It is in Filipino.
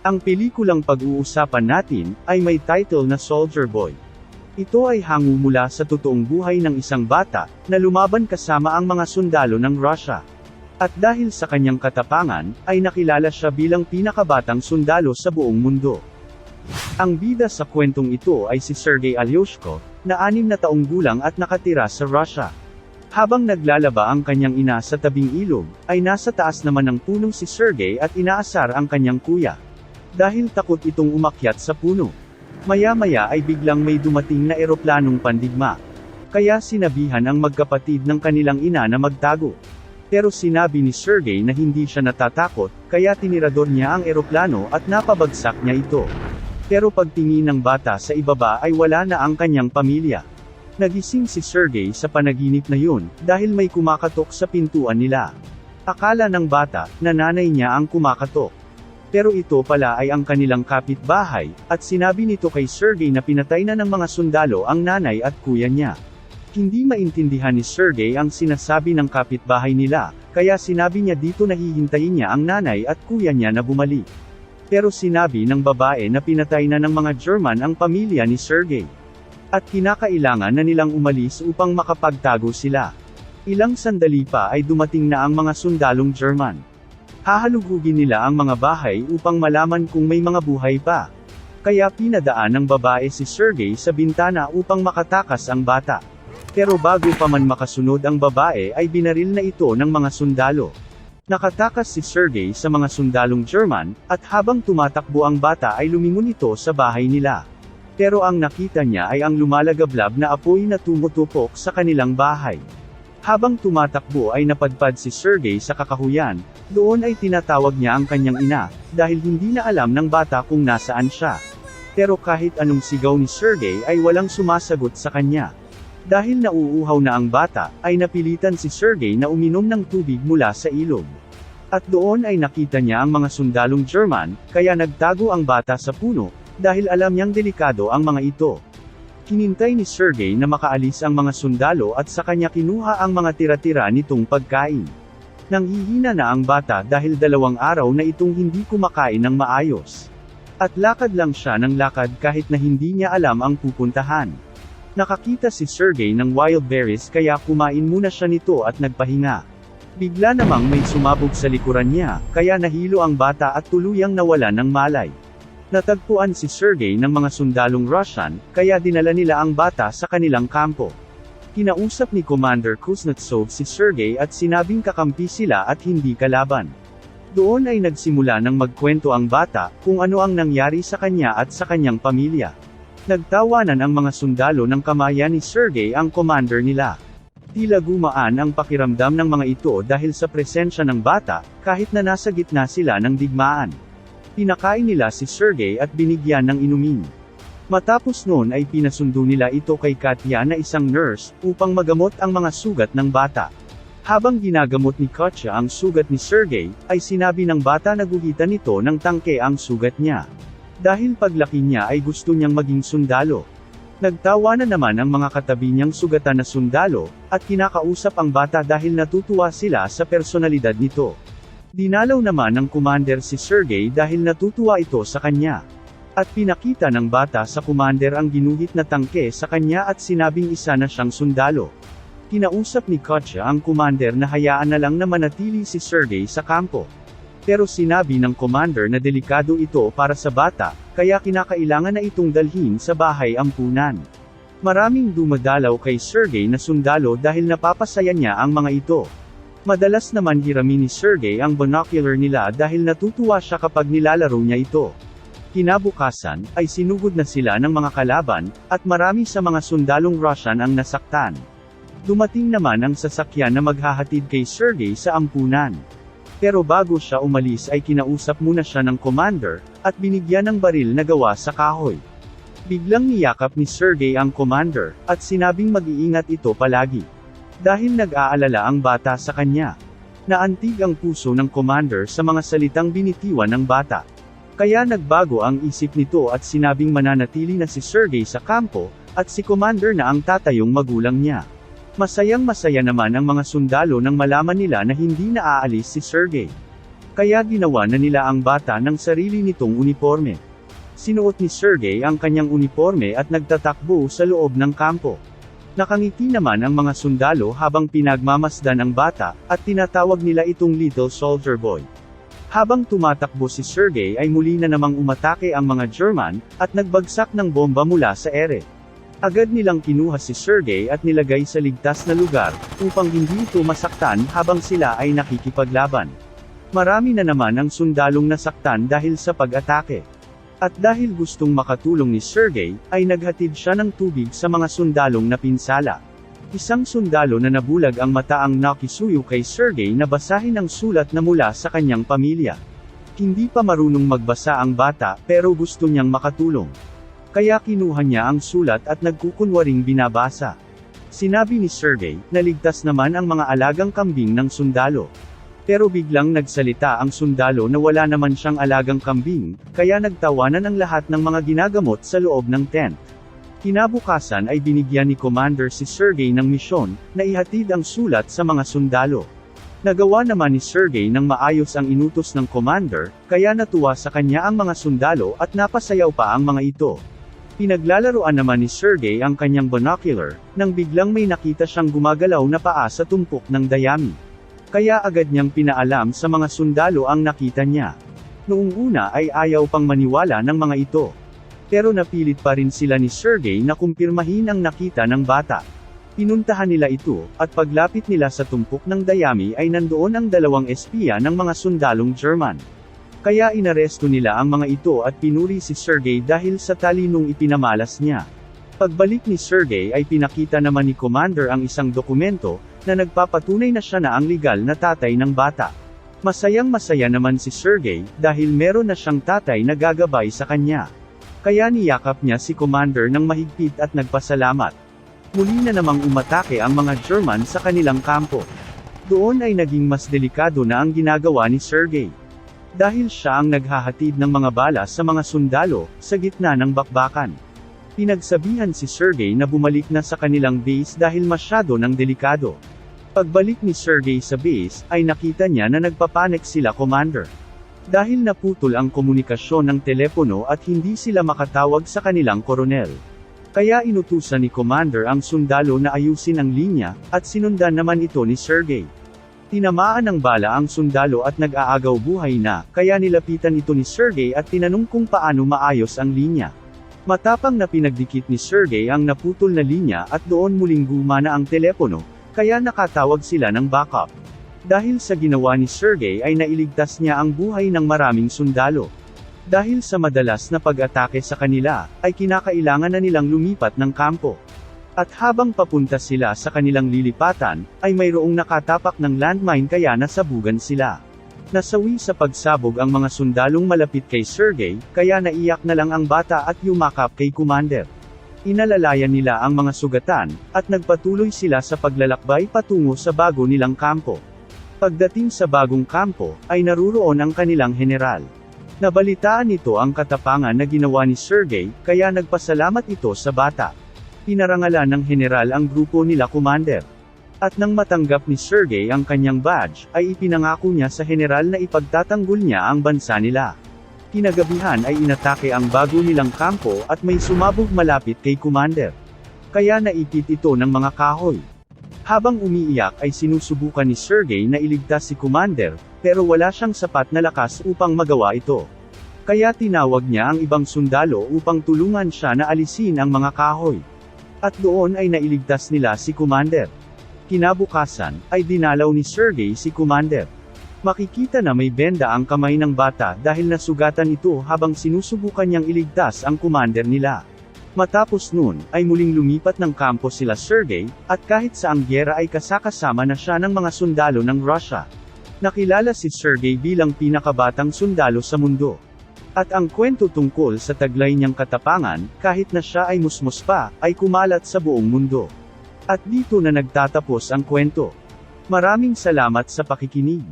Ang pelikulang pag-uusapan natin, ay may title na Soldier Boy. Ito ay hango mula sa totoong buhay ng isang bata, na lumaban kasama ang mga sundalo ng Russia. At dahil sa kanyang katapangan, ay nakilala siya bilang pinakabatang sundalo sa buong mundo. Ang bida sa kwentong ito ay si Sergei Alyoshko, na 6 na taong gulang at nakatira sa Russia. Habang naglalaba ang kanyang ina sa tabing ilog, ay nasa taas naman ng punong si Sergei at inaasar ang kanyang kuya. Dahil takot itong umakyat sa puno. Maya-maya ay biglang may dumating na eroplanong pandigma. Kaya sinabihan ang magkapatid ng kanilang ina na magtago. Pero sinabi ni Sergei na hindi siya natatakot, kaya tinirador niya ang eroplano at napabagsak niya ito. Pero pagtingin ng bata sa ibaba ay wala na ang kanyang pamilya. Nagising si Sergei sa panaginip na yun, dahil may kumakatok sa pintuan nila. Akala ng bata, na nanay niya ang kumakatok. Pero ito pala ay ang kanilang kapitbahay, at sinabi nito kay Sergei na pinatay na ng mga sundalo ang nanay at kuya niya. Hindi maintindihan ni Sergei ang sinasabi ng kapitbahay nila, kaya sinabi niya dito na hihintayin niya ang nanay at kuya niya na bumalik. Pero sinabi ng babae na pinatay na ng mga German ang pamilya ni Sergei. At kinakailangan na nilang umalis upang makapagtago sila. Ilang sandali pa ay dumating na ang mga sundalong German. Hahalugugin nila ang mga bahay upang malaman kung may mga buhay pa. Kaya pinadaan ng babae si Sergei sa bintana upang makatakas ang bata. Pero bago pa man makasunod ang babae ay binaril na ito ng mga sundalo. Nakatakas si Sergei sa mga sundalong German, at habang tumatakbo ang bata ay lumingon ito sa bahay nila. Pero ang nakita niya ay ang lumalagablab na apoy na tumutupok sa kanilang bahay. Habang tumatakbo ay napadpad si Sergei sa kakahuyan, doon ay tinatawag niya ang kanyang ina, dahil hindi na alam ng bata kung nasaan siya. Pero kahit anong sigaw ni Sergei ay walang sumasagot sa kanya. Dahil nauuhaw na ang bata, ay napilitan si Sergei na uminom ng tubig mula sa ilog. At doon ay nakita niya ang mga sundalong German, kaya nagtago ang bata sa puno, dahil alam niyang delikado ang mga ito. Hinintay ni Sergei na makaalis ang mga sundalo at sa kanya kinuha ang mga tira-tira nitong pagkain. Nanghihina na ang bata dahil 2 araw na itong hindi kumakain ng maayos. At lakad lang siya ng lakad kahit na hindi niya alam ang pupuntahan. Nakakita si Sergei ng wild berries kaya kumain muna siya nito at nagpahinga. Bigla namang may sumabog sa likuran niya, kaya nahilo ang bata at tuluyang nawala ng malay. Natagpuan si Sergei ng mga sundalong Russian, kaya dinala nila ang bata sa kanilang kampo. Kinausap ni Commander Kuznetsov si Sergei at sinabing kakampi sila at hindi kalaban. Doon ay nagsimula ng magkwento ang bata, kung ano ang nangyari sa kanya at sa kanyang pamilya. Nagtawanan ang mga sundalo ng kamayan ni Sergei ang commander nila. Tila gumaan ang pakiramdam ng mga ito dahil sa presensya ng bata, kahit na nasa gitna sila ng digmaan. Pinakain nila si Sergei at binigyan ng inumin. Matapos noon ay pinasundo nila ito kay Katya na isang nurse, upang magamot ang mga sugat ng bata. Habang ginagamot ni Katya ang sugat ni Sergei, ay sinabi ng bata na guhitan nito ng tangke ang sugat niya. Dahil paglaki niya ay gusto niyang maging sundalo. Nagtawanan naman ang mga katabi niyang sugatan na sundalo, at kinakausap ang bata dahil natutuwa sila sa personalidad nito. Dinalaw naman ng commander si Sergei dahil natutuwa ito sa kanya. At pinakita ng bata sa commander ang ginuhit na tangke sa kanya at sinabing isa na siyang sundalo. Kinausap ni Katya ang commander na hayaan na lang na manatili si Sergei sa kampo. Pero sinabi ng commander na delikado ito para sa bata, kaya kinakailangan na itong dalhin sa bahay ampunan. Maraming dumadalaw kay Sergei na sundalo dahil napapasaya niya ang mga ito. Madalas naman hiramin ni Sergei ang binocular nila dahil natutuwa siya kapag nilalaro niya ito. Kinabukasan, ay sinugod na sila ng mga kalaban, at marami sa mga sundalong Russian ang nasaktan. Dumating naman ang sasakyan na maghahatid kay Sergei sa ampunan. Pero bago siya umalis ay kinausap muna siya ng commander, at binigyan ng baril na gawa sa kahoy. Biglang niyakap ni Sergei ang commander, at sinabing mag-iingat ito palagi. Dahil nag-aalala ang bata sa kanya. Naantig ang puso ng commander sa mga salitang binitiwan ng bata. Kaya nagbago ang isip nito at sinabing mananatili na si Sergei sa kampo, at si commander na ang tatayong magulang niya. Masayang-masaya naman ang mga sundalo nang malaman nila na hindi na aalis si Sergei. Kaya ginawa na nila ang bata ng sarili nitong uniforme. Sinuot ni Sergey ang kanyang uniforme at nagtatakbo sa loob ng kampo. Nakangiti naman ang mga sundalo habang pinagmamasdan ang bata, at tinatawag nila itong Little Soldier Boy. Habang tumatakbo si Sergey ay muli na namang umatake ang mga German, at nagbagsak ng bomba mula sa ere. Agad nilang kinuha si Sergey at nilagay sa ligtas na lugar, upang hindi ito masaktan habang sila ay nakikipaglaban. Marami na naman ang sundalong nasaktan dahil sa pag-atake. At dahil gustong makatulong ni Sergey, ay naghatid siya ng tubig sa mga sundalong napinsala. Isang sundalo na nabulag ang mata ang nakisuyo kay Sergey na basahin ang sulat na mula sa kanyang pamilya. Hindi pa marunong magbasa ang bata, pero gusto niyang makatulong. Kaya kinuha niya ang sulat at nagkukunwaring binabasa. Sinabi ni Sergey, na ligtas naman ang mga alagang kambing ng sundalo. Pero biglang nagsalita ang sundalo na wala naman siyang alagang kambing, kaya nagtawanan ang lahat ng mga ginagamot sa loob ng tent. Kinabukasan ay binigyan ni Commander si Sergey ng misyon, na ihatid ang sulat sa mga sundalo. Nagawa naman ni Sergey ng maayos ang inutos ng Commander, kaya natuwa sa kanya ang mga sundalo at napasayaw pa ang mga ito. Pinaglalaroan naman ni Sergey ang kanyang binocular, nang biglang may nakita siyang gumagalaw na paa sa tumpok ng dayami. Kaya agad niyang pinaalam sa mga sundalo ang nakita niya. Noong una ay ayaw pang maniwala ng mga ito. Pero napilit pa rin sila ni Sergey na kumpirmahin ang nakita ng bata. Pinuntahan nila ito, at paglapit nila sa tumpok ng dayami ay nandoon ang dalawang espiya ng mga sundalong German. Kaya inaresto nila ang mga ito at pinuri si Sergey dahil sa talinong ipinamalas niya. Pagbalik ni Sergey ay pinakita naman ni Commander ang isang dokumento, na nagpapatunay na siya na ang legal na tatay ng bata. Masayang-masaya naman si Sergey, dahil meron na siyang tatay na gagabay sa kanya. Kaya niyakap niya si Commander ng mahigpit at nagpasalamat. Muli na namang umatake ang mga German sa kanilang kampo. Doon ay naging mas delikado na ang ginagawa ni Sergey. Dahil siya ang naghahatid ng mga bala sa mga sundalo, sa gitna ng bakbakan. Pinagsabihan si Sergey na bumalik na sa kanilang base dahil masyado ng delikado. Pagbalik ni Sergey sa base, ay nakita niya na nagpapanik sila Commander. Dahil naputol ang komunikasyon ng telepono at hindi sila makatawag sa kanilang koronel. Kaya inutusan ni Commander ang sundalo na ayusin ang linya, at sinundan naman ito ni Sergey. Tinamaan ng bala ang sundalo at nag-aagaw buhay na, kaya nilapitan ito ni Sergey at tinanong kung paano maayos ang linya. Matapang na pinagdikit ni Sergey ang naputol na linya at doon muling gumana ang telepono, kaya nakatawag sila ng backup. Dahil sa ginawa ni Sergey ay nailigtas niya ang buhay ng maraming sundalo. Dahil sa madalas na pag-atake sa kanila, ay kinakailangan na nilang lumipat ng kampo. At habang papunta sila sa kanilang lilipatan, ay mayroong nakatapak ng landmine kaya nasabugan sila. Nasawi sa pagsabog ang mga sundalong malapit kay Sergey, kaya naiyak na lang ang bata at yumakap kay Commander. Inalalayan nila ang mga sugatan, at nagpatuloy sila sa paglalakbay patungo sa bago nilang kampo. Pagdating sa bagong kampo, ay naruroon ang kanilang general. Nabalitaan nito ang katapangan na ginawa ni Sergey, kaya nagpasalamat ito sa bata. Pinarangalan ng general ang grupo nila Commander. At nang matanggap ni Sergey ang kanyang badge, ay ipinangako niya sa general na ipagtatanggol niya ang bansa nila. Kinagabihan ay inatake ang bago nilang kampo at may sumabog malapit kay Commander. Kaya naipit ito ng mga kahoy. Habang umiiyak ay sinusubukan ni Sergey na iligtas si Commander, pero wala siyang sapat na lakas upang magawa ito. Kaya tinawag niya ang ibang sundalo upang tulungan siya na alisin ang mga kahoy. At doon ay nailigtas nila si Commander. Kinabukasan, ay dinalaw ni Sergey si Commander. Makikita na may benda ang kamay ng bata dahil nasugatan ito habang sinusubukan niyang iligtas ang Commander nila. Matapos nun, ay muling lumipat ng kampo sila Sergey, at kahit sa ang gyera ay kasakasama na siya ng mga sundalo ng Russia. Nakilala si Sergey bilang pinakabatang sundalo sa mundo. At ang kwento tungkol sa taglay niyang katapangan, kahit na siya ay musmos pa, ay kumalat sa buong mundo. At dito na nagtatapos ang kwento. Maraming salamat sa pakikinig.